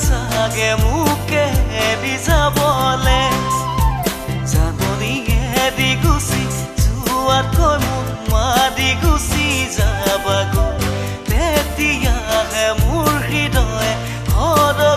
চাগে মোকে এৰি যাবলে জাননীয়ে দি গুচি যোৱাতকৈ মোক মাৰি গুচি যাবাগৈ তেতিয়া